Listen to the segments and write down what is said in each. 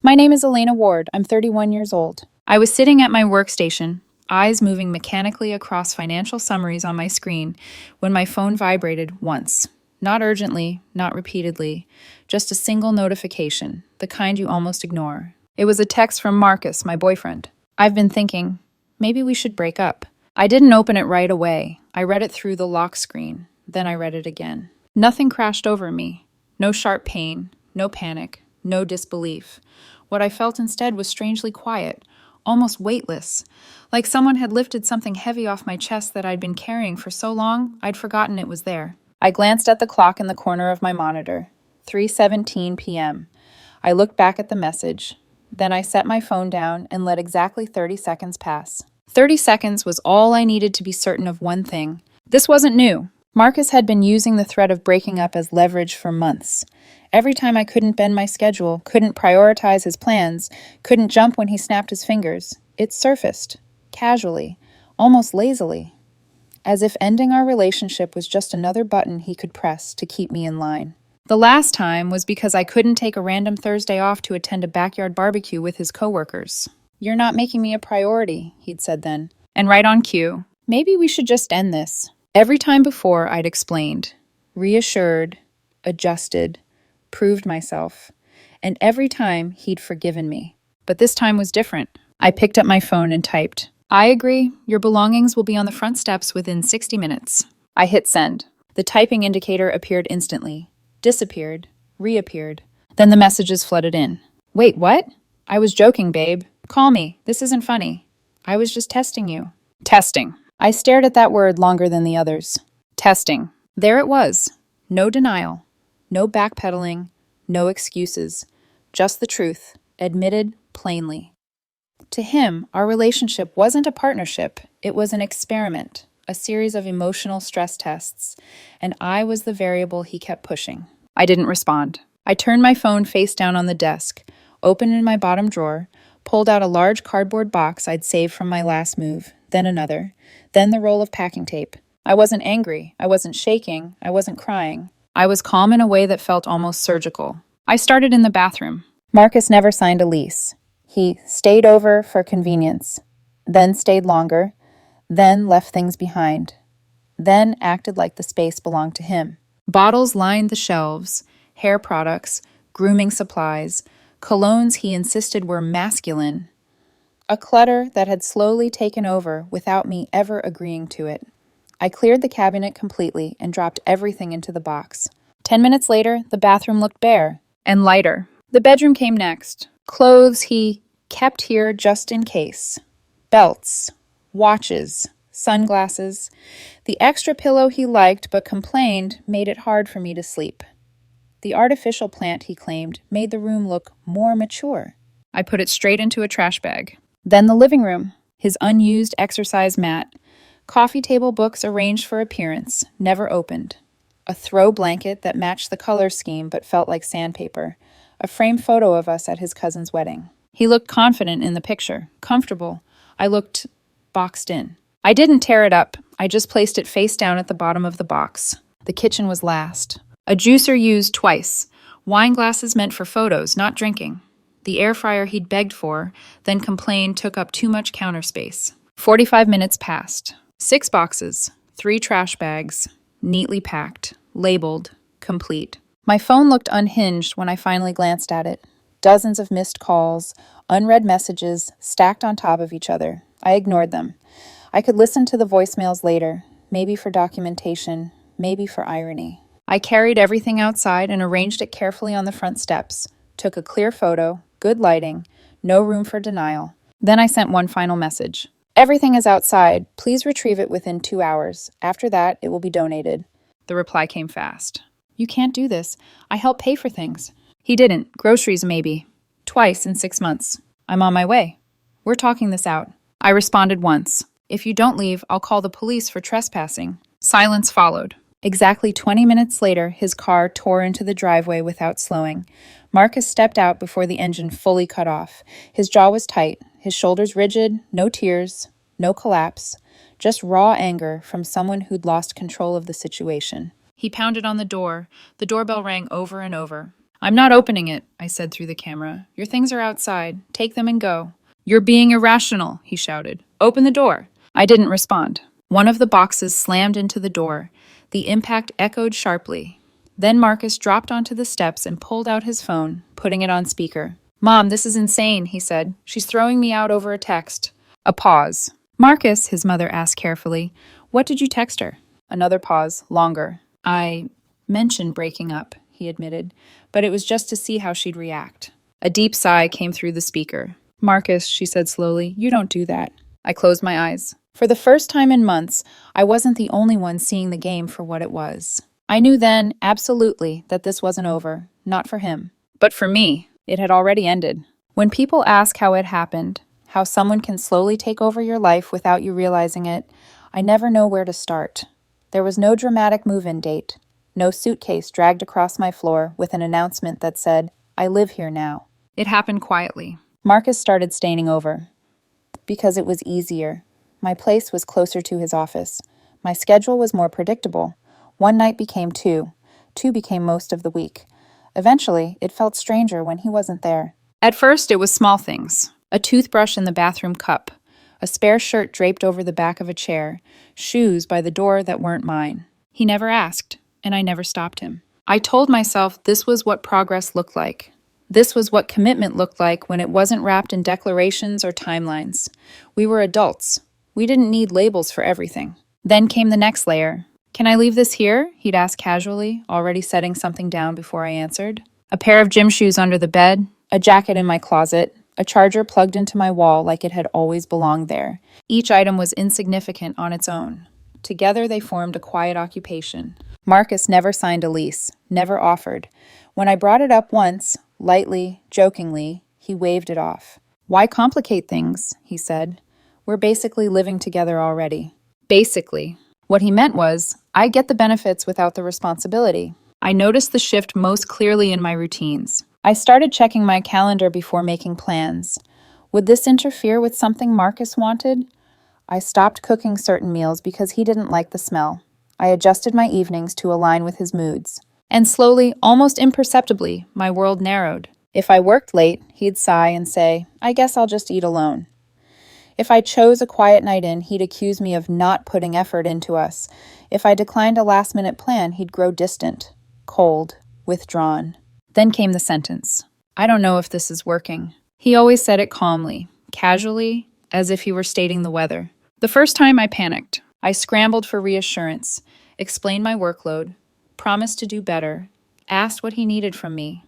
My name is Elena Ward. I'm 31 years old. I was sitting at my workstation, eyes moving mechanically across financial summaries on my screen, when my phone vibrated once. Not urgently, not repeatedly, just a single notification, the kind you almost ignore. It was a text from Marcus, my boyfriend. I've been thinking, maybe we should break up. I didn't open it right away. I read it through the lock screen. Then I read it again. Nothing crashed over me. No sharp pain, no panic, no disbelief. What I felt instead was strangely quiet, almost weightless, like someone had lifted something heavy off my chest that I'd been carrying for so long I'd forgotten it was there. I glanced at the clock in the corner of my monitor. 3:17 p.m. I looked back at the message. Then I set my phone down and let exactly 30 seconds pass. 30 seconds was all I needed to be certain of one thing. This wasn't new. Marcus had been using the threat of breaking up as leverage for months. Every time I couldn't bend my schedule, couldn't prioritize his plans, couldn't jump when he snapped his fingers, it surfaced, casually, almost lazily, as if ending our relationship was just another button he could press to keep me in line. The last time was because I couldn't take a random Thursday off to attend a backyard barbecue with his coworkers. "You're not making me a priority," he'd said then. And right on cue, "Maybe we should just end this." Every time before, I'd explained, reassured, adjusted, proved myself. And every time, he'd forgiven me. But this time was different. I picked up my phone and typed, "I agree. Your belongings will be on the front steps within 60 minutes. I hit send. The typing indicator appeared instantly, disappeared, reappeared. Then the messages flooded in. "Wait, what? I was joking, babe. Call me. This isn't funny. I was just testing you." Testing. I stared at that word longer than the others. Testing. There it was. No denial. No backpedaling. No excuses. Just the truth, admitted plainly. To him, our relationship wasn't a partnership. It was an experiment, a series of emotional stress tests, and I was the variable he kept pushing. I didn't respond. I turned my phone face down on the desk, opened in my bottom drawer, pulled out a large cardboard box I'd saved from my last move, then another, then the roll of packing tape. I wasn't angry. I wasn't shaking. I wasn't crying. I was calm in a way that felt almost surgical. I started in the bathroom. Marcus never signed a lease. He stayed over for convenience, then stayed longer, then left things behind, then acted like the space belonged to him. Bottles lined the shelves, hair products, grooming supplies, colognes he insisted were masculine. A clutter that had slowly taken over without me ever agreeing to it. I cleared the cabinet completely and dropped everything into the box. 10 minutes later, the bathroom looked bare and lighter. The bedroom came next. Clothes he kept here just in case. Belts, watches, sunglasses. The extra pillow he liked but complained made it hard for me to sleep. The artificial plant, he claimed, made the room look more mature. I put it straight into a trash bag. Then the living room, his unused exercise mat, coffee table books arranged for appearance, never opened, a throw blanket that matched the color scheme but felt like sandpaper, a framed photo of us at his cousin's wedding. He looked confident in the picture, comfortable. I looked boxed in. I didn't tear it up. I just placed it face down at the bottom of the box. The kitchen was last. A juicer used twice. Wine glasses meant for photos, not drinking. The air fryer he'd begged for, then complained took up too much counter space. 45 minutes passed. 6 boxes, 3 trash bags, neatly packed, labeled, complete. My phone looked unhinged when I finally glanced at it. Dozens of missed calls, unread messages, stacked on top of each other. I ignored them. I could listen to the voicemails later, maybe for documentation, maybe for irony. I carried everything outside and arranged it carefully on the front steps, took a clear photo, good lighting, no room for denial. Then I sent one final message. "Everything is outside. Please retrieve it within 2 hours. After that, it will be donated." The reply came fast. "You can't do this. I help pay for things." He didn't. Groceries, maybe. Twice in 6 months. "I'm on my way. We're talking this out." I responded once. "If you don't leave, I'll call the police for trespassing." Silence followed. Exactly 20 minutes later, his car tore into the driveway without slowing. Marcus stepped out before the engine fully cut off. His jaw was tight, his shoulders rigid, no tears, no collapse, just raw anger from someone who'd lost control of the situation. He pounded on the door. The doorbell rang over and over. I'm not opening it, I said through the camera. Your things are outside. Take them and go. You're being irrational, he shouted. Open the door. I didn't respond. One of the boxes slammed into the door. The impact echoed sharply. Then Marcus dropped onto the steps and pulled out his phone, putting it on speaker. Mom, this is insane, he said. She's throwing me out over a text. A pause. Marcus, his mother asked carefully, what did you text her? Another pause, longer. I mentioned breaking up, he admitted, but it was just to see how she'd react. A deep sigh came through the speaker. Marcus, she said slowly, you don't do that. I closed my eyes. For the first time in months, I wasn't the only one seeing the game for what it was. I knew then, absolutely, that this wasn't over. Not for him. But for me, it had already ended. When people ask how it happened, how someone can slowly take over your life without you realizing it, I never know where to start. There was no dramatic move-in date. No suitcase dragged across my floor with an announcement that said, I live here now. It happened quietly. Marcus started staying over. Because it was easier. My place was closer to his office. My schedule was more predictable. One night became two. Two became most of the week. Eventually, it felt stranger when he wasn't there. At first, it was small things. A toothbrush in the bathroom cup. A spare shirt draped over the back of a chair. Shoes by the door that weren't mine. He never asked, and I never stopped him. I told myself this was what progress looked like. This was what commitment looked like when it wasn't wrapped in declarations or timelines. We were adults. We didn't need labels for everything. Then came the next layer. Can I leave this here? He'd ask casually, already setting something down before I answered. A pair of gym shoes under the bed, a jacket in my closet, a charger plugged into my wall like it had always belonged there. Each item was insignificant on its own. Together they formed a quiet occupation. Marcus never signed a lease, never offered. When I brought it up once, lightly, jokingly, he waved it off. Why complicate things, he said. We're basically living together already. Basically. What he meant was, I get the benefits without the responsibility. I noticed the shift most clearly in my routines. I started checking my calendar before making plans. Would this interfere with something Marcus wanted? I stopped cooking certain meals because he didn't like the smell. I adjusted my evenings to align with his moods. And slowly, almost imperceptibly, my world narrowed. If I worked late, he'd sigh and say, I guess I'll just eat alone. If I chose a quiet night in, he'd accuse me of not putting effort into us. If I declined a last-minute plan, he'd grow distant, cold, withdrawn. Then came the sentence. I don't know if this is working. He always said it calmly, casually, as if he were stating the weather. The first time I panicked. I scrambled for reassurance, explained my workload, promised to do better, asked what he needed from me.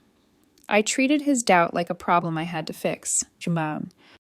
I treated his doubt like a problem I had to fix.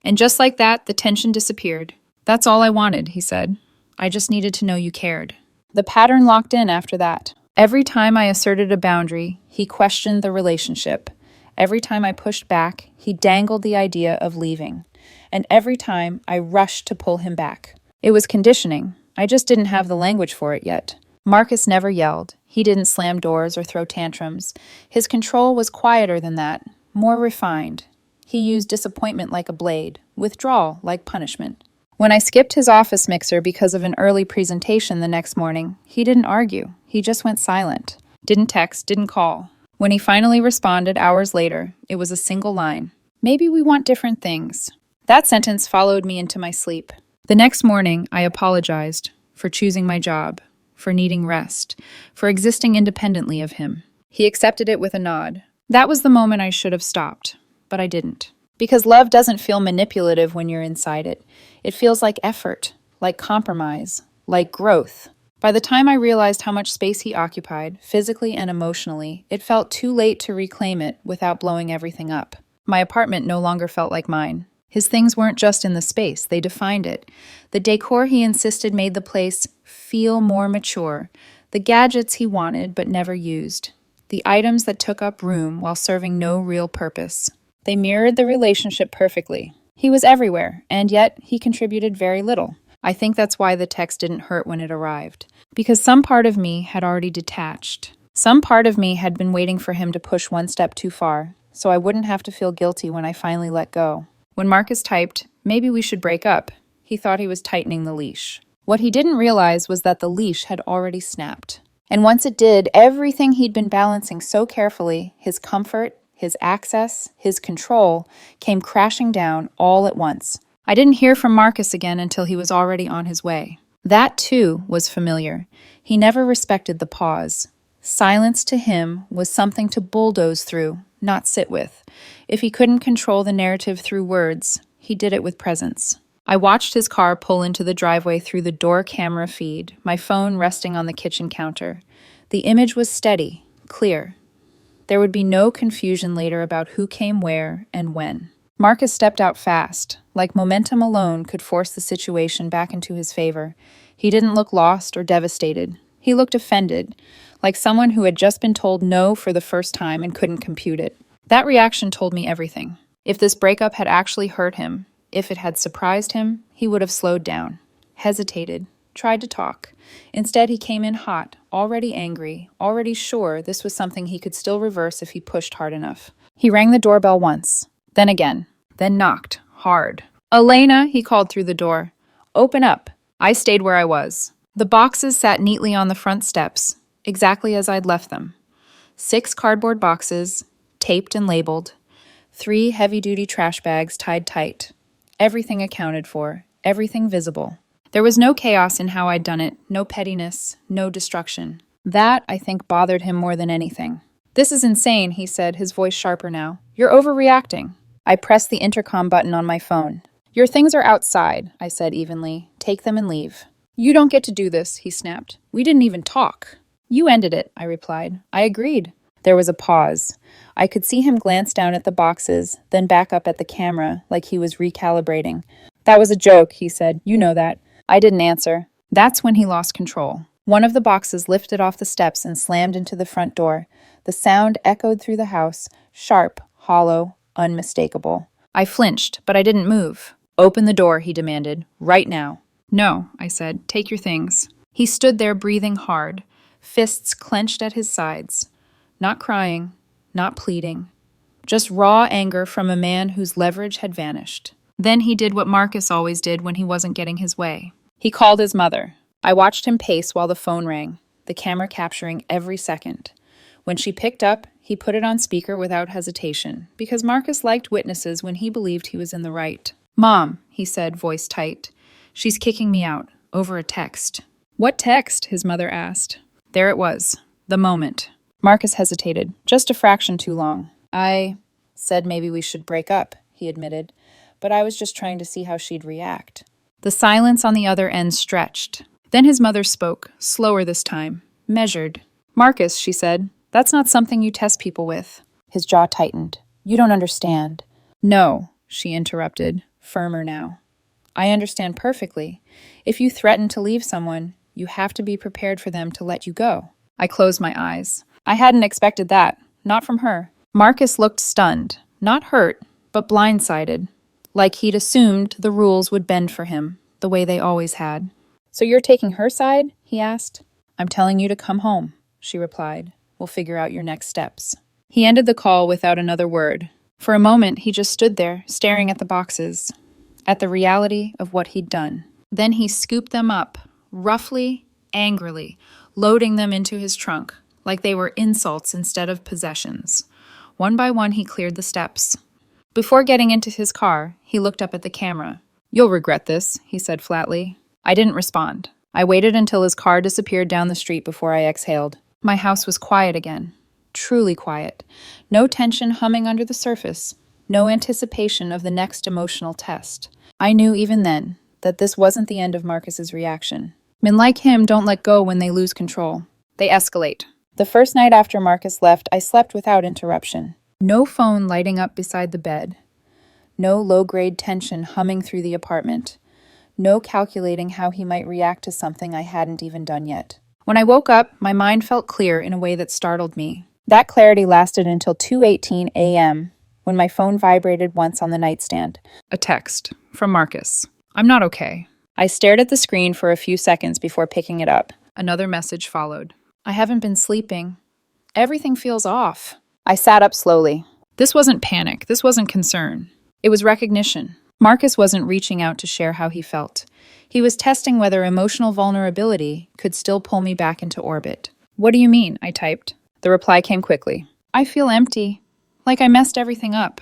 And just like that, the tension disappeared. That's all I wanted, he said. I just needed to know you cared. The pattern locked in after that. Every time I asserted a boundary, he questioned the relationship. Every time I pushed back, he dangled the idea of leaving. And every time I rushed to pull him back. It was conditioning. I just didn't have the language for it yet. Marcus never yelled. He didn't slam doors or throw tantrums. His control was quieter than that, more refined. He used disappointment like a blade, withdrawal like punishment. When I skipped his office mixer because of an early presentation the next morning, he didn't argue. He just went silent. Didn't text, didn't call. When he finally responded hours later, it was a single line. Maybe we want different things. That sentence followed me into my sleep. The next morning, I apologized for choosing my job, for needing rest, for existing independently of him. He accepted it with a nod. That was the moment I should have stopped, but I didn't. Because love doesn't feel manipulative when you're inside it. It feels like effort, like compromise, like growth. By the time I realized how much space he occupied, physically and emotionally, it felt too late to reclaim it without blowing everything up. My apartment no longer felt like mine. His things weren't just in the space, they defined it. The decor he insisted made the place feel more mature. The gadgets he wanted but never used. The items that took up room while serving no real purpose. They mirrored the relationship perfectly. He was everywhere, and yet he contributed very little. I think that's why the text didn't hurt when it arrived. Because some part of me had already detached. Some part of me had been waiting for him to push one step too far, so I wouldn't have to feel guilty when I finally let go. When Marcus typed, "Maybe we should break up," he thought he was tightening the leash. What he didn't realize was that the leash had already snapped. And once it did, everything he'd been balancing so carefully, his comfort, his access, his control, came crashing down all at once. I didn't hear from Marcus again until he was already on his way. That, too, was familiar. He never respected the pause. Silence to him was something to bulldoze through, not sit with. If he couldn't control the narrative through words, he did it with presence. I watched his car pull into the driveway through the door camera feed, my phone resting on the kitchen counter. The image was steady, clear. There would be no confusion later about who came where and when. Marcus stepped out fast, like momentum alone could force the situation back into his favor. He didn't look lost or devastated. He looked offended, like someone who had just been told no for the first time and couldn't compute it. That reaction told me everything. If this breakup had actually hurt him, if it had surprised him, he would have slowed down, hesitated, tried to talk. Instead, he came in hot, already angry, already sure this was something he could still reverse if he pushed hard enough. He rang the doorbell once, then again, then knocked, hard. "Elena," he called through the door. "Open up." I stayed where I was. The boxes sat neatly on the front steps, exactly as I'd left them. 6 cardboard boxes, taped and labeled. 3 heavy-duty trash bags tied tight. Everything accounted for, everything visible. There was no chaos in how I'd done it, no pettiness, no destruction. That, I think, bothered him more than anything. "This is insane," he said, his voice sharper now. "You're overreacting." I pressed the intercom button on my phone. "Your things are outside," I said evenly. "Take them and leave." "You don't get to do this," he snapped. "We didn't even talk." "You ended it," I replied. I agreed. There was a pause. I could see him glance down at the boxes, then back up at the camera, like he was recalibrating. "That was a joke," he said. "You know that." I didn't answer. That's when he lost control. One of the boxes lifted off the steps and slammed into the front door. The sound echoed through the house, sharp, hollow, unmistakable. I flinched, but I didn't move. "Open the door," he demanded. "Right now." "No," I said. "Take your things." He stood there breathing hard, fists clenched at his sides. Not crying, not pleading. Just raw anger from a man whose leverage had vanished. Then he did what Marcus always did when he wasn't getting his way. He called his mother. I watched him pace while the phone rang, the camera capturing every second. When she picked up, he put it on speaker without hesitation, because Marcus liked witnesses when he believed he was in the right. "Mom," he said, voice tight. "She's kicking me out, over a text." "What text?" his mother asked. There it was, the moment. Marcus hesitated, just a fraction too long. "I said maybe we should break up," he admitted, "but I was just trying to see how she'd react." The silence on the other end stretched. Then his mother spoke, slower this time, measured. "Marcus," she said, "that's not something you test people with." His jaw tightened. "You don't understand." "No," she interrupted, firmer now. "I understand perfectly. If you threaten to leave someone, you have to be prepared for them to let you go." I closed my eyes. I hadn't expected that, not from her. Marcus looked stunned, not hurt, but blindsided, like he'd assumed the rules would bend for him, the way they always had. "So you're taking her side?" he asked. "I'm telling you to come home," she replied. "We'll figure out your next steps." He ended the call without another word. For a moment, he just stood there, staring at the boxes, at the reality of what he'd done. Then he scooped them up, roughly, angrily, loading them into his trunk, like they were insults instead of possessions. One by one, he cleared the steps. Before getting into his car, he looked up at the camera. "You'll regret this," he said flatly. I didn't respond. I waited until his car disappeared down the street before I exhaled. My house was quiet again. Truly quiet. No tension humming under the surface. No anticipation of the next emotional test. I knew even then that this wasn't the end of Marcus's reaction. Men like him don't let go when they lose control. They escalate. The first night after Marcus left, I slept without interruption. No phone lighting up beside the bed. No low-grade tension humming through the apartment. No calculating how he might react to something I hadn't even done yet. When I woke up, my mind felt clear in a way that startled me. That clarity lasted until 2:18 a.m., when my phone vibrated once on the nightstand. A text from Marcus. "I'm not okay." I stared at the screen for a few seconds before picking it up. Another message followed. "I haven't been sleeping. Everything feels off." I sat up slowly. This wasn't panic. This wasn't concern. It was recognition. Marcus wasn't reaching out to share how he felt. He was testing whether emotional vulnerability could still pull me back into orbit. What do you mean? I typed. The reply came quickly. I feel empty. Like I messed everything up.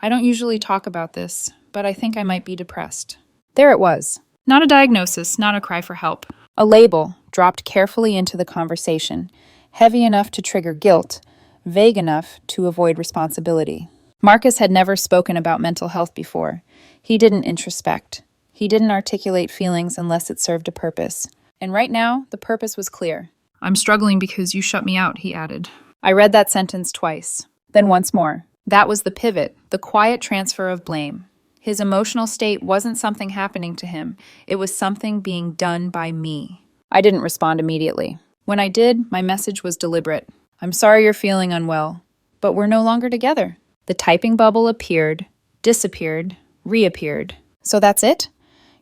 I don't usually talk about this, but I think I might be depressed. There it was. Not a diagnosis, not a cry for help. A label dropped carefully into the conversation, heavy enough to trigger guilt, vague enough to avoid responsibility. Marcus had never spoken about mental health before. He didn't introspect. He didn't articulate feelings unless it served a purpose. And right now, the purpose was clear. I'm struggling because you shut me out, he added. I read that sentence twice, then once more. That was the pivot, the quiet transfer of blame. His emotional state wasn't something happening to him. It was something being done by me. I didn't respond immediately. When I did, my message was deliberate. I'm sorry you're feeling unwell, but we're no longer together. The typing bubble appeared, disappeared, reappeared. So that's it?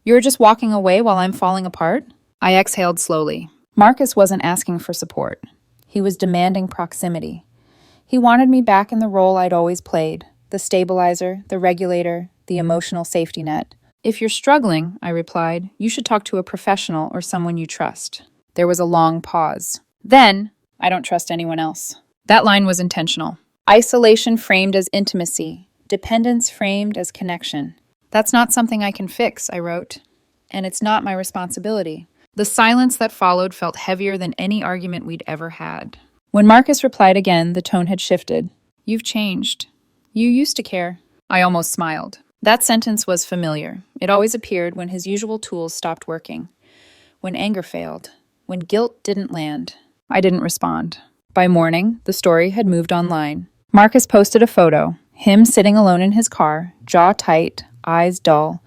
You're just walking away while I'm falling apart? I exhaled slowly. Marcus wasn't asking for support. He was demanding proximity. He wanted me back in the role I'd always played, the stabilizer, the regulator, the emotional safety net. If you're struggling, I replied, you should talk to a professional or someone you trust. There was a long pause. Then, I don't trust anyone else. That line was intentional. Isolation framed as intimacy, dependence framed as connection. That's not something I can fix, I wrote. And it's not my responsibility. The silence that followed felt heavier than any argument we'd ever had. When Marcus replied again, the tone had shifted. You've changed. You used to care. I almost smiled. That sentence was familiar. It always appeared when his usual tools stopped working. When anger failed. When guilt didn't land. I didn't respond. By morning, the story had moved online. Marcus posted a photo. Him sitting alone in his car, jaw tight, eyes dull.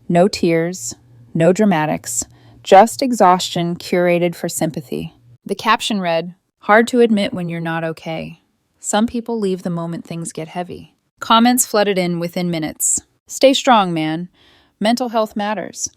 No tears, no dramatics. Just exhaustion curated for sympathy. The caption read, hard to admit when you're not okay. Some people leave the moment things get heavy. Comments flooded in within minutes. Stay strong, man. Mental health matters.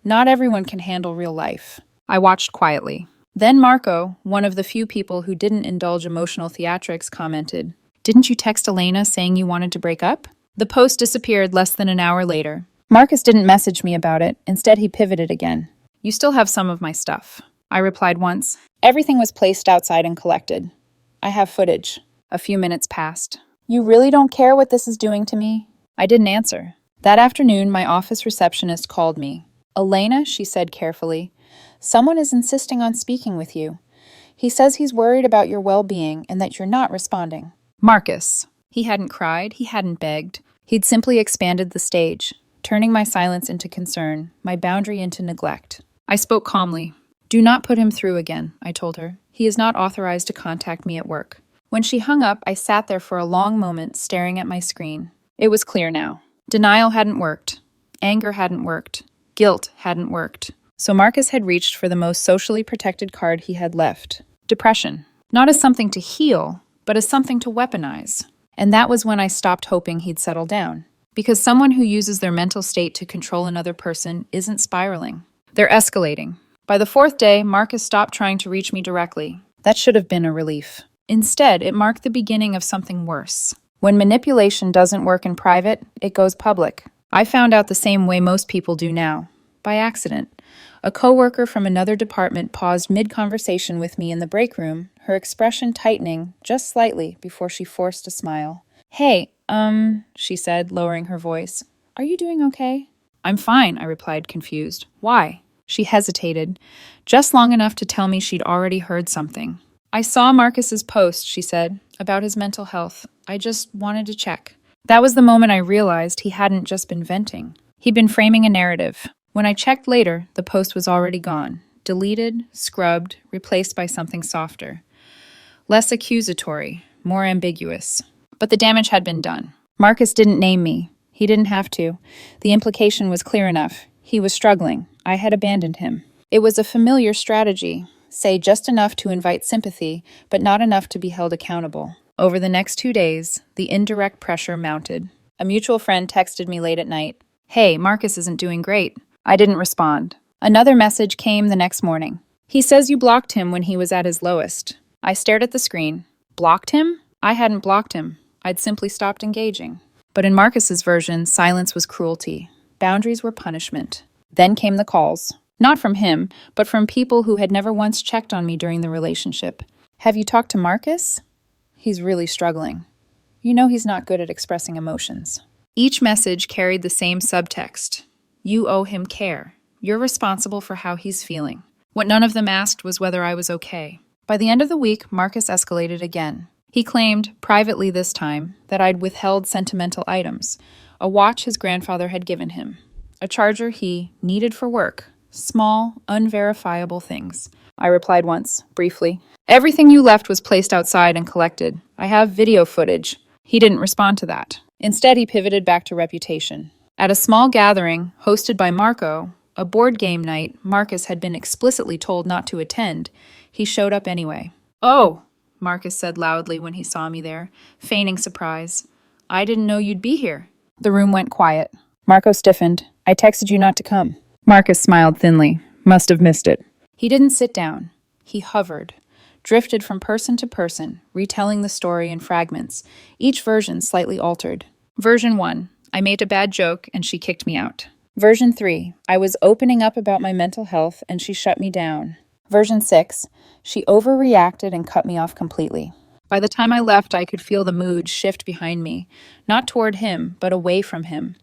Not everyone can handle real life. I watched quietly. Then Marco, one of the few people who didn't indulge emotional theatrics, commented, didn't you text Elena saying you wanted to break up? The post disappeared less than an hour later. Marcus didn't message me about it. Instead, he pivoted again. You still have some of my stuff. I replied once. Everything was placed outside and collected. I have footage. A few minutes passed. You really don't care what this is doing to me? I didn't answer. That afternoon, my office receptionist called me. Elena, she said carefully, someone is insisting on speaking with you. He says he's worried about your well-being and that you're not responding. Marcus. He hadn't cried. He hadn't begged. He'd simply expanded the stage, turning my silence into concern, my boundary into neglect. I spoke calmly. Do not put him through again, I told her. He is not authorized to contact me at work. When she hung up, I sat there for a long moment, staring at my screen. It was clear now. Denial hadn't worked. Anger hadn't worked. Guilt hadn't worked. So Marcus had reached for the most socially protected card he had left. Depression. Not as something to heal, but as something to weaponize. And that was when I stopped hoping he'd settle down. Because someone who uses their mental state to control another person isn't spiraling. They're escalating. By the fourth day, Marcus stopped trying to reach me directly. That should have been a relief. Instead, it marked the beginning of something worse. When manipulation doesn't work in private, it goes public. I found out the same way most people do now. By accident. A coworker from another department paused mid-conversation with me in the break room, her expression tightening just slightly before she forced a smile. Hey, she said, lowering her voice. Are you doing okay? I'm fine, I replied, confused. Why? She hesitated, just long enough to tell me she'd already heard something. I saw Marcus's post, she said, about his mental health. I just wanted to check. That was the moment I realized he hadn't just been venting. He'd been framing a narrative. When I checked later, the post was already gone. Deleted, scrubbed, replaced by something softer. Less accusatory, more ambiguous. But the damage had been done. Marcus didn't name me. He didn't have to. The implication was clear enough. He was struggling. I had abandoned him. It was a familiar strategy. Say just enough to invite sympathy, but not enough to be held accountable. Over the next 2 days, the indirect pressure mounted. A mutual friend texted me late at night. Hey, Marcus isn't doing great. I didn't respond. Another message came the next morning. He says you blocked him when he was at his lowest. I stared at the screen. Blocked him? I hadn't blocked him. I'd simply stopped engaging. But in Marcus's version, silence was cruelty. Boundaries were punishment. Then came the calls. Not from him, but from people who had never once checked on me during the relationship. Have you talked to Marcus? He's really struggling. You know he's not good at expressing emotions. Each message carried the same subtext. You owe him care. You're responsible for how he's feeling. What none of them asked was whether I was okay. By the end of the week, Marcus escalated again. He claimed, privately this time, that I'd withheld sentimental items, a watch his grandfather had given him, a charger he needed for work, small, unverifiable things. I replied once, briefly. Everything you left was placed outside and collected. I have video footage. He didn't respond to that. Instead, he pivoted back to reputation. At a small gathering, hosted by Marco, a board game night Marcus had been explicitly told not to attend, he showed up anyway. Oh, Marcus said loudly when he saw me there, feigning surprise. I didn't know you'd be here. The room went quiet. Marco stiffened. I texted you not to come. Marcus smiled thinly. Must have missed it. He didn't sit down. He hovered, drifted from person to person, retelling the story in fragments, each version slightly altered. Version 1. I made a bad joke and she kicked me out. Version 3. I was opening up about my mental health and she shut me down. Version 6. She overreacted and cut me off completely. By the time I left, I could feel the mood shift behind me, not toward him, but away from him.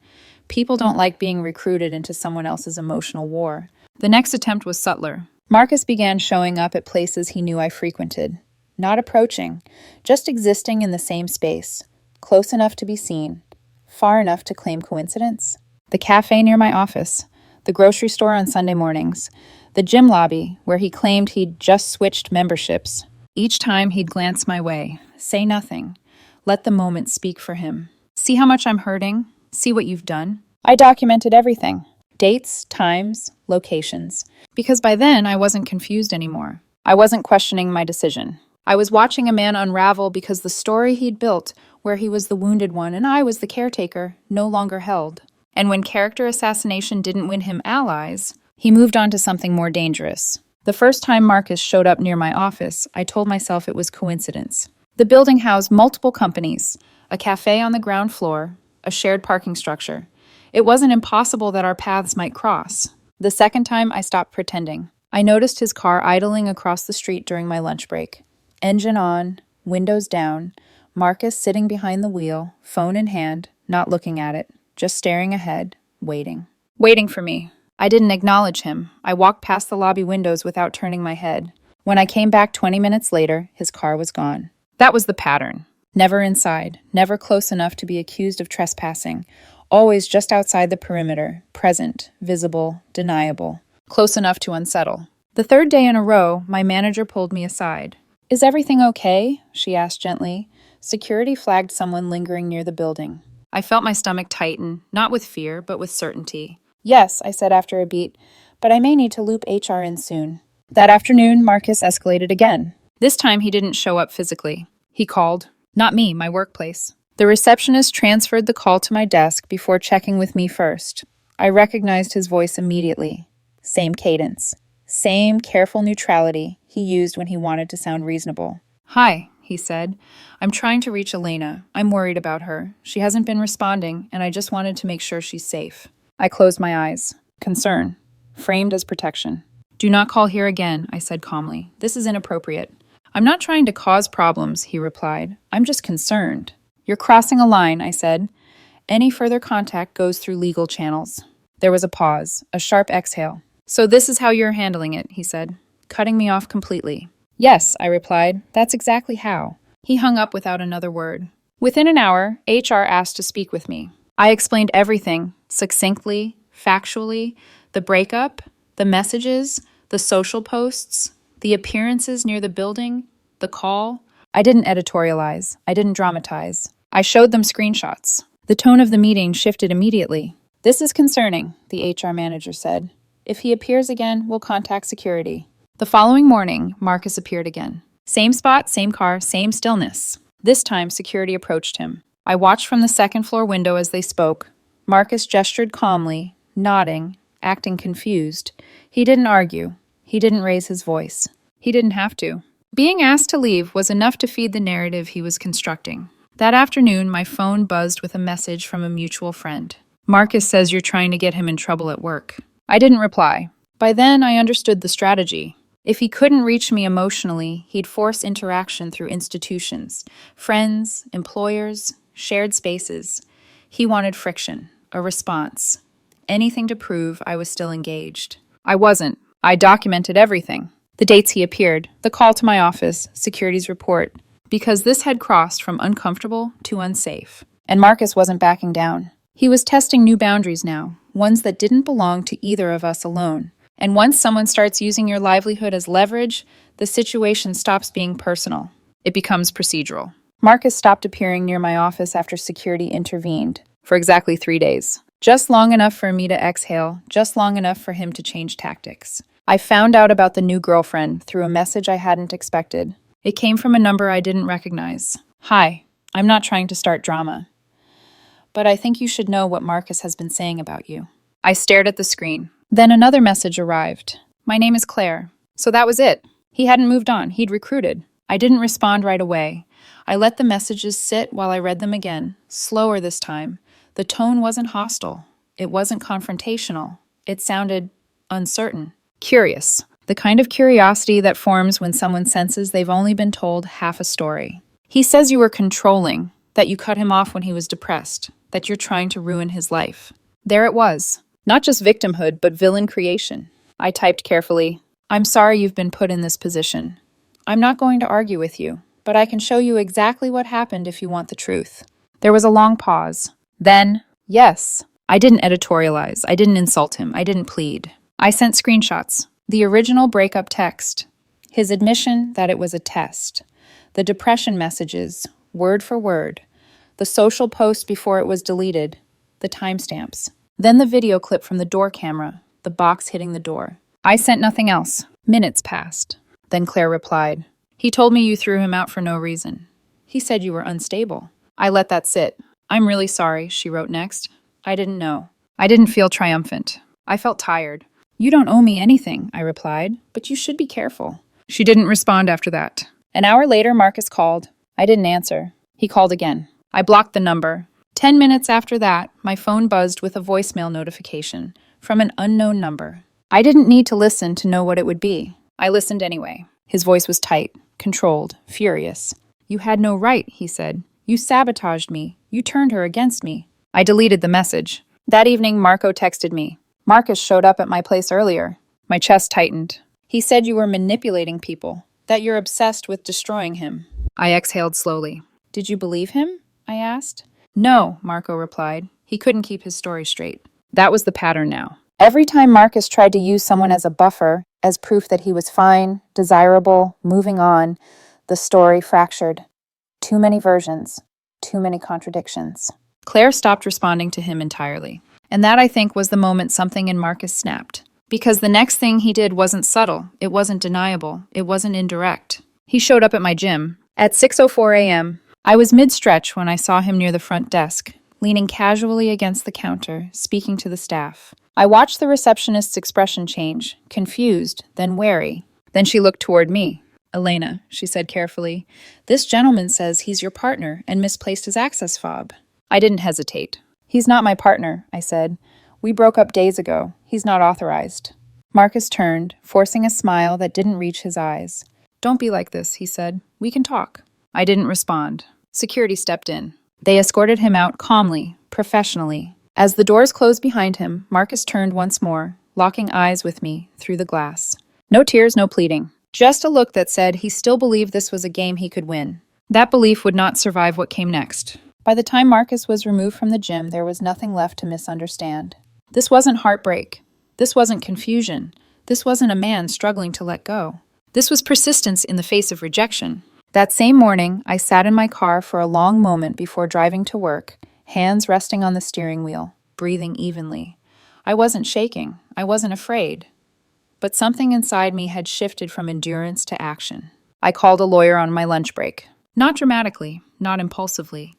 People don't like being recruited into someone else's emotional war. The next attempt was subtler. Marcus began showing up at places he knew I frequented. Not approaching, just existing in the same space, close enough to be seen, far enough to claim coincidence. The cafe near my office, the grocery store on Sunday mornings, the gym lobby where he claimed he'd just switched memberships. Each time he'd glance my way, say nothing, let the moment speak for him. See how much I'm hurting? See what you've done? I documented everything. Dates, times, locations. Because by then I wasn't confused anymore. I wasn't questioning my decision. I was watching a man unravel because the story he'd built, where he was the wounded one and I was the caretaker, no longer held. And when character assassination didn't win him allies, he moved on to something more dangerous. The first time Marcus showed up near my office, I told myself it was coincidence. The building housed multiple companies, a cafe on the ground floor, a shared parking structure. It wasn't impossible that our paths might cross. The second time, I stopped pretending. I noticed his car idling across the street during my lunch break. Engine on, windows down, Marcus sitting behind the wheel, phone in hand, not looking at it, just staring ahead, waiting. Waiting for me. I didn't acknowledge him. I walked past the lobby windows without turning my head. When I came back 20 minutes later, his car was gone. That was the pattern. Never inside, never close enough to be accused of trespassing. Always just outside the perimeter, present, visible, deniable. Close enough to unsettle. The third day in a row, my manager pulled me aside. Is everything okay? She asked gently. Security flagged someone lingering near the building. I felt my stomach tighten, not with fear, but with certainty. Yes, I said after a beat, but I may need to loop HR in soon. That afternoon, Marcus escalated again. This time he didn't show up physically. He called. Not me, my workplace. The receptionist transferred the call to my desk before checking with me first. I recognized his voice immediately. Same cadence. Same careful neutrality he used when he wanted to sound reasonable. Hi, he said. I'm trying to reach Elena. I'm worried about her. She hasn't been responding, and I just wanted to make sure she's safe. I closed my eyes. Concern. Framed as protection. Do not call here again, I said calmly. This is inappropriate. I'm not trying to cause problems, he replied. I'm just concerned. You're crossing a line, I said. Any further contact goes through legal channels. There was a pause, a sharp exhale. So this is how you're handling it, he said, cutting me off completely. Yes, I replied. That's exactly how. He hung up without another word. Within an hour, HR asked to speak with me. I explained everything, succinctly, factually, the breakup, the messages, the social posts, the appearances near the building, the call. I didn't editorialize. I didn't dramatize. I showed them screenshots. The tone of the meeting shifted immediately. This is concerning, the HR manager said. If he appears again, we'll contact security. The following morning, Marcus appeared again. Same spot, same car, same stillness. This time, security approached him. I watched from the second floor window as they spoke. Marcus gestured calmly, nodding, acting confused. He didn't argue. He didn't raise his voice. He didn't have to. Being asked to leave was enough to feed the narrative he was constructing. That afternoon, my phone buzzed with a message from a mutual friend. Marcus says you're trying to get him in trouble at work. I didn't reply. By then, I understood the strategy. If he couldn't reach me emotionally, he'd force interaction through institutions, friends, employers, shared spaces. He wanted friction, a response, anything to prove I was still engaged. I wasn't. I documented everything. The dates he appeared, the call to my office, security's report, because this had crossed from uncomfortable to unsafe. And Marcus wasn't backing down. He was testing new boundaries now, ones that didn't belong to either of us alone. And once someone starts using your livelihood as leverage, the situation stops being personal. It becomes procedural. Marcus stopped appearing near my office after security intervened, for exactly 3 days. Just long enough for me to exhale, just long enough for him to change tactics. I found out about the new girlfriend through a message I hadn't expected. It came from a number I didn't recognize. Hi, I'm not trying to start drama, but I think you should know what Marcus has been saying about you. I stared at the screen. Then another message arrived. My name is Claire. So that was it. He hadn't moved on. He'd recruited. I didn't respond right away. I let the messages sit while I read them again, slower this time. The tone wasn't hostile. It wasn't confrontational. It sounded uncertain. Curious. The kind of curiosity that forms when someone senses they've only been told half a story. He says you were controlling, that you cut him off when he was depressed, that you're trying to ruin his life. There it was. Not just victimhood, but villain creation. I typed carefully, I'm sorry you've been put in this position. I'm not going to argue with you, but I can show you exactly what happened if you want the truth. There was a long pause. Then, yes. I didn't editorialize. I didn't insult him. I didn't plead. I sent screenshots. The original breakup text. His admission that it was a test. The depression messages, word for word. The social post before it was deleted. The timestamps. Then the video clip from the door camera, the box hitting the door. I sent nothing else. Minutes passed. Then Claire replied, He told me you threw him out for no reason. He said you were unstable. I let that sit. I'm really sorry, she wrote next. I didn't know. I didn't feel triumphant. I felt tired. You don't owe me anything, I replied, but you should be careful. She didn't respond after that. An hour later, Marcus called. I didn't answer. He called again. I blocked the number. 10 minutes after that, my phone buzzed with a voicemail notification from an unknown number. I didn't need to listen to know what it would be. I listened anyway. His voice was tight, controlled, furious. You had no right, he said. You sabotaged me. You turned her against me. I deleted the message. That evening, Marco texted me. Marcus showed up at my place earlier. My chest tightened. He said you were manipulating people, that you're obsessed with destroying him. I exhaled slowly. Did you believe him? I asked. No, Marco replied. He couldn't keep his story straight. That was the pattern now. Every time Marcus tried to use someone as a buffer, as proof that he was fine, desirable, moving on, the story fractured. Too many versions, too many contradictions. Claire stopped responding to him entirely. And that, I think, was the moment something in Marcus snapped. Because the next thing he did wasn't subtle, it wasn't deniable, it wasn't indirect. He showed up at my gym. At 6:04 a.m., I was mid-stretch when I saw him near the front desk, leaning casually against the counter, speaking to the staff. I watched the receptionist's expression change, confused, then wary. Then she looked toward me. Elena, she said carefully, this gentleman says he's your partner and misplaced his access fob. I didn't hesitate. He's not my partner, I said. We broke up days ago. He's not authorized. Marcus turned, forcing a smile that didn't reach his eyes. Don't be like this, he said. We can talk. I didn't respond. Security stepped in. They escorted him out calmly, professionally. As the doors closed behind him, Marcus turned once more, locking eyes with me through the glass. No tears, no pleading. Just a look that said he still believed this was a game he could win. That belief would not survive what came next. By the time Marcus was removed from the gym, there was nothing left to misunderstand. This wasn't heartbreak. This wasn't confusion. This wasn't a man struggling to let go. This was persistence in the face of rejection. That same morning, I sat in my car for a long moment before driving to work, hands resting on the steering wheel, breathing evenly. I wasn't shaking. I wasn't afraid. But something inside me had shifted from endurance to action. I called a lawyer on my lunch break. Not dramatically, not impulsively.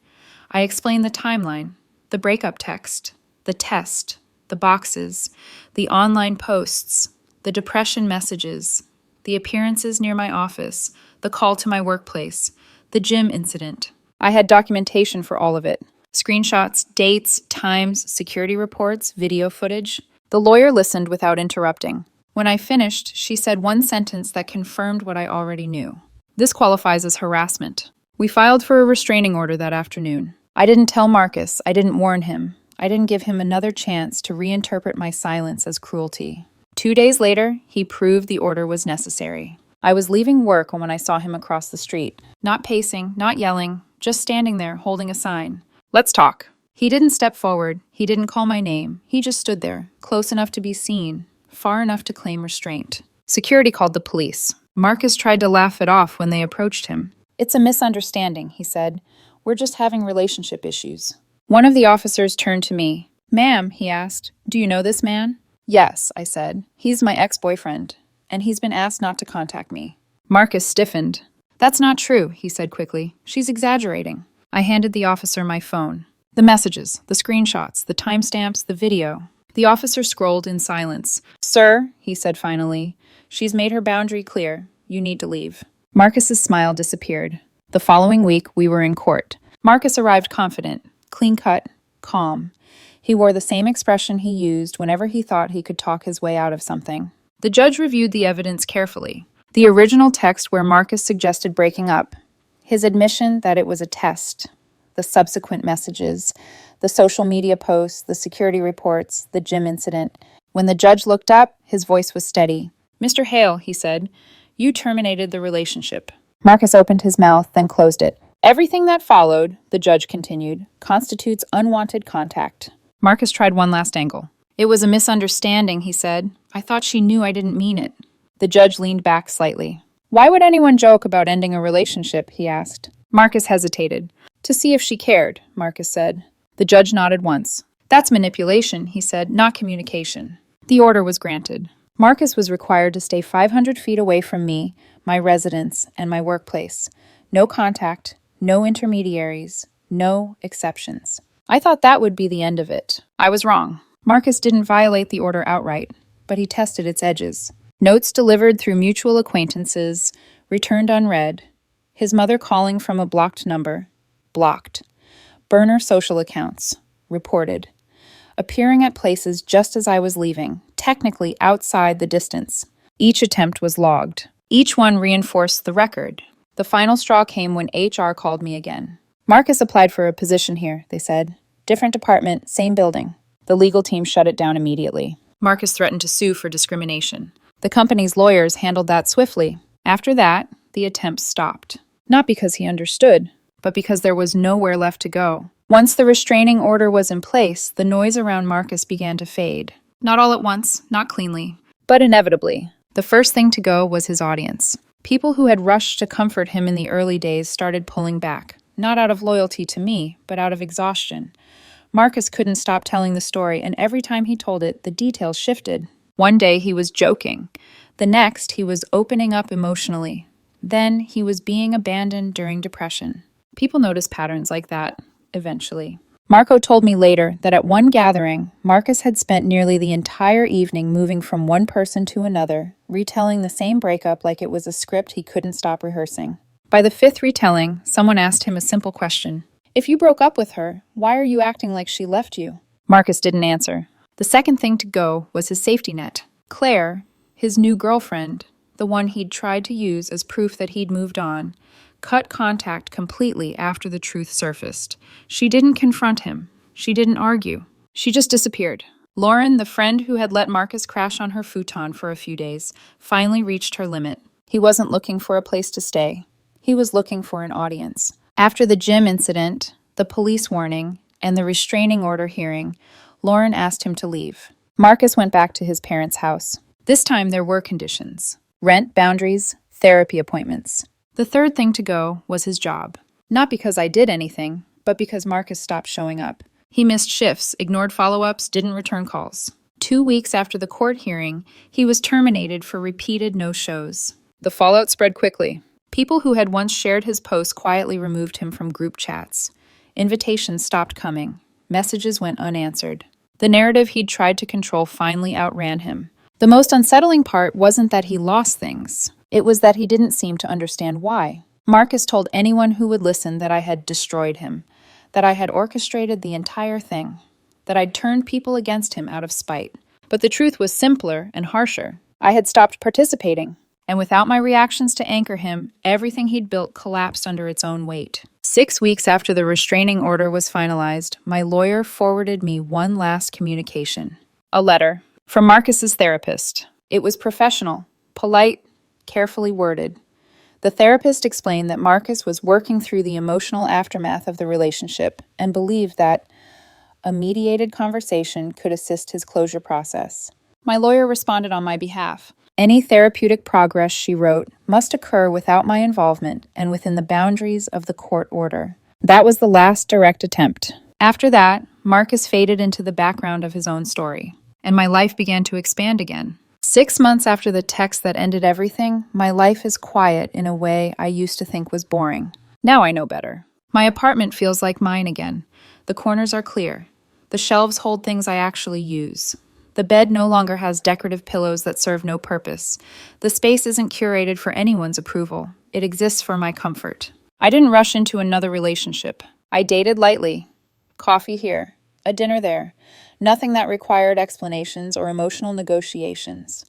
I explained the timeline, the breakup text, the test, the boxes, the online posts, the depression messages, the appearances near my office, the call to my workplace, the gym incident. I had documentation for all of it. Screenshots, dates, times, security reports, video footage. The lawyer listened without interrupting. When I finished, she said one sentence that confirmed what I already knew. This qualifies as harassment. We filed for a restraining order that afternoon. I didn't tell Marcus. I didn't warn him. I didn't give him another chance to reinterpret my silence as cruelty. 2 days later, he proved the order was necessary. I was leaving work when I saw him across the street. Not pacing, not yelling, just standing there holding a sign. "Let's talk." He didn't step forward. He didn't call my name. He just stood there, close enough to be seen, far enough to claim restraint. Security called the police. Marcus tried to laugh it off when they approached him. "It's a misunderstanding," he said. "We're just having relationship issues." One of the officers turned to me. "Ma'am," he asked, "do you know this man?" "Yes," I said. "He's my ex-boyfriend, and he's been asked not to contact me." Marcus stiffened. "That's not true," he said quickly. "She's exaggerating." I handed the officer my phone. The messages, the screenshots, the timestamps, the video. The officer scrolled in silence. "Sir," he said finally, "she's made her boundary clear. You need to leave." Marcus's smile disappeared. The following week, we were in court. Marcus arrived confident, clean-cut, calm. He wore the same expression he used whenever he thought he could talk his way out of something. The judge reviewed the evidence carefully. The original text where Marcus suggested breaking up, his admission that it was a test, the subsequent messages, the social media posts, the security reports, the gym incident. When the judge looked up, his voice was steady. "Mr. Hale," he said, "you terminated the relationship." Marcus opened his mouth, then closed it. "Everything that followed," the judge continued, "constitutes unwanted contact." Marcus tried one last angle. "It was a misunderstanding," he said. "I thought she knew I didn't mean it." The judge leaned back slightly. "Why would anyone joke about ending a relationship?" he asked. Marcus hesitated. "To see if she cared," Marcus said. The judge nodded once. "That's manipulation," he said, "not communication." The order was granted. Marcus was required to stay 500 feet away from me, my residence, and my workplace. No contact, no intermediaries, no exceptions. I thought that would be the end of it. I was wrong. Marcus didn't violate the order outright, but he tested its edges. Notes delivered through mutual acquaintances, returned unread. His mother calling from a blocked number, blocked. Burner social accounts, reported. Appearing at places just as I was leaving, technically outside the distance. Each attempt was logged. Each one reinforced the record. The final straw came when HR called me again. "Marcus applied for a position here," they said. "Different department, same building." The legal team shut it down immediately. Marcus threatened to sue for discrimination. The company's lawyers handled that swiftly. After that, the attempts stopped. Not because he understood, but because there was nowhere left to go. Once the restraining order was in place, the noise around Marcus began to fade. Not all at once, not cleanly, but inevitably. The first thing to go was his audience. People who had rushed to comfort him in the early days started pulling back, not out of loyalty to me, but out of exhaustion. Marcus couldn't stop telling the story, and every time he told it, the details shifted. One day he was joking. The next, he was opening up emotionally. Then he was being abandoned during depression. People notice patterns like that, eventually. Marco told me later that at one gathering, Marcus had spent nearly the entire evening moving from one person to another, retelling the same breakup like it was a script he couldn't stop rehearsing. By the fifth retelling, someone asked him a simple question. "If you broke up with her, why are you acting like she left you?" Marcus didn't answer. The second thing to go was his safety net. Claire, his new girlfriend, the one he'd tried to use as proof that he'd moved on, cut contact completely after the truth surfaced. She didn't confront him. She didn't argue. She just disappeared. Lauren, the friend who had let Marcus crash on her futon for a few days, finally reached her limit. He wasn't looking for a place to stay. He was looking for an audience. After the gym incident, the police warning, and the restraining order hearing, Lauren asked him to leave. Marcus went back to his parents' house. This time there were conditions. Rent, boundaries, therapy appointments. The third thing to go was his job. Not because I did anything, but because Marcus stopped showing up. He missed shifts, ignored follow-ups, didn't return calls. 2 weeks after the court hearing, he was terminated for repeated no-shows. The fallout spread quickly. People who had once shared his posts quietly removed him from group chats. Invitations stopped coming. Messages went unanswered. The narrative he'd tried to control finally outran him. The most unsettling part wasn't that he lost things. It was that he didn't seem to understand why. Marcus told anyone who would listen that I had destroyed him, that I had orchestrated the entire thing, that I'd turned people against him out of spite. But the truth was simpler and harsher. I had stopped participating. And without my reactions to anchor him, everything he'd built collapsed under its own weight. 6 weeks after the restraining order was finalized, my lawyer forwarded me one last communication. A letter from Marcus's therapist. It was professional, polite, carefully worded. The therapist explained that Marcus was working through the emotional aftermath of the relationship and believed that a mediated conversation could assist his closure process. My lawyer responded on my behalf. Any therapeutic progress, she wrote, must occur without my involvement and within the boundaries of the court order. That was the last direct attempt. After that, Marcus faded into the background of his own story, and my life began to expand again. 6 months after the text that ended everything, my life is quiet in a way I used to think was boring. Now I know better. My apartment feels like mine again. The corners are clear. The shelves hold things I actually use. The bed no longer has decorative pillows that serve no purpose. The space isn't curated for anyone's approval. It exists for my comfort. I didn't rush into another relationship. I dated lightly. Coffee here, a dinner there. Nothing that required explanations or emotional negotiations.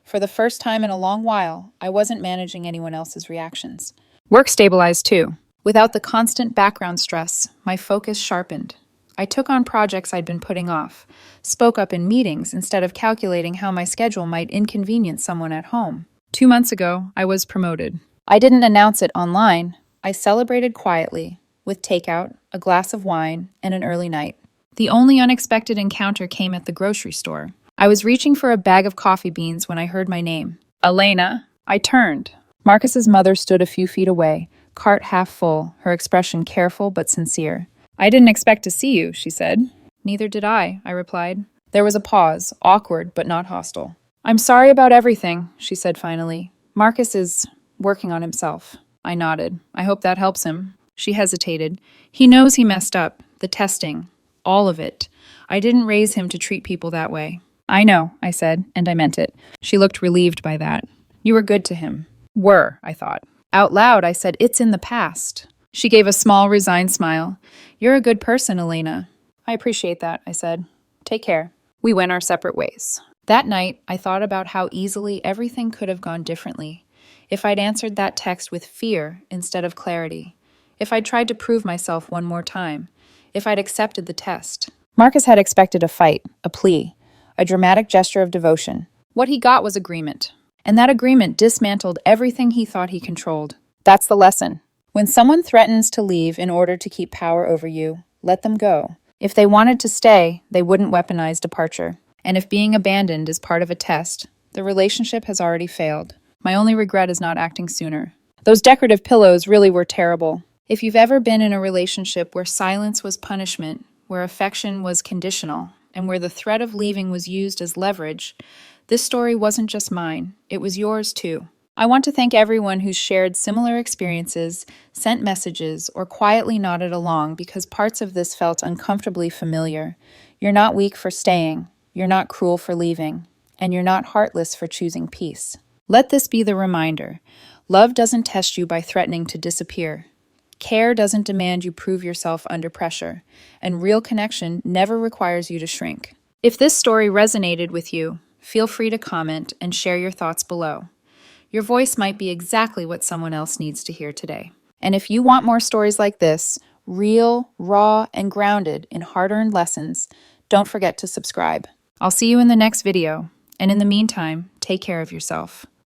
For the first time in a long while, I wasn't managing anyone else's reactions. Work stabilized too. Without the constant background stress, my focus sharpened. I took on projects I'd been putting off, spoke up in meetings instead of calculating how my schedule might inconvenience someone at home. 2 months ago, I was promoted. I didn't announce it online. I celebrated quietly, with takeout, a glass of wine, and an early night. The only unexpected encounter came at the grocery store. I was reaching for a bag of coffee beans when I heard my name. Elena. I turned. Marcus's mother stood a few feet away, cart half full, her expression careful but sincere. I didn't expect to see you, she said. Neither did I replied. There was a pause, awkward but not hostile. I'm sorry about everything, she said finally. Marcus is working on himself. I nodded. I hope that helps him. She hesitated. He knows he messed up. The testing. All of it. I didn't raise him to treat people that way. I know, I said, and I meant it. She looked relieved by that. You were good to him. Were, I thought. Out loud, I said, it's in the past. She gave a small, resigned smile. You're a good person, Elena. I appreciate that, I said. Take care. We went our separate ways. That night, I thought about how easily everything could have gone differently. If I'd answered that text with fear instead of clarity. If I'd tried to prove myself one more time. If I'd accepted the test. Marcus had expected a fight, a plea, a dramatic gesture of devotion. What he got was agreement. And that agreement dismantled everything he thought he controlled. That's the lesson. When someone threatens to leave in order to keep power over you, let them go. If they wanted to stay, they wouldn't weaponize departure. And if being abandoned is part of a test, the relationship has already failed. My only regret is not acting sooner. Those decorative pillows really were terrible. If you've ever been in a relationship where silence was punishment, where affection was conditional, and where the threat of leaving was used as leverage, this story wasn't just mine, it was yours too. I want to thank everyone who's shared similar experiences, sent messages, or quietly nodded along because parts of this felt uncomfortably familiar. You're not weak for staying, you're not cruel for leaving, and you're not heartless for choosing peace. Let this be the reminder. Love doesn't test you by threatening to disappear. Care doesn't demand you prove yourself under pressure, and real connection never requires you to shrink. If this story resonated with you, feel free to comment and share your thoughts below. Your voice might be exactly what someone else needs to hear today. And if you want more stories like this, real, raw, and grounded in hard-earned lessons, don't forget to subscribe. I'll see you in the next video, and in the meantime, take care of yourself.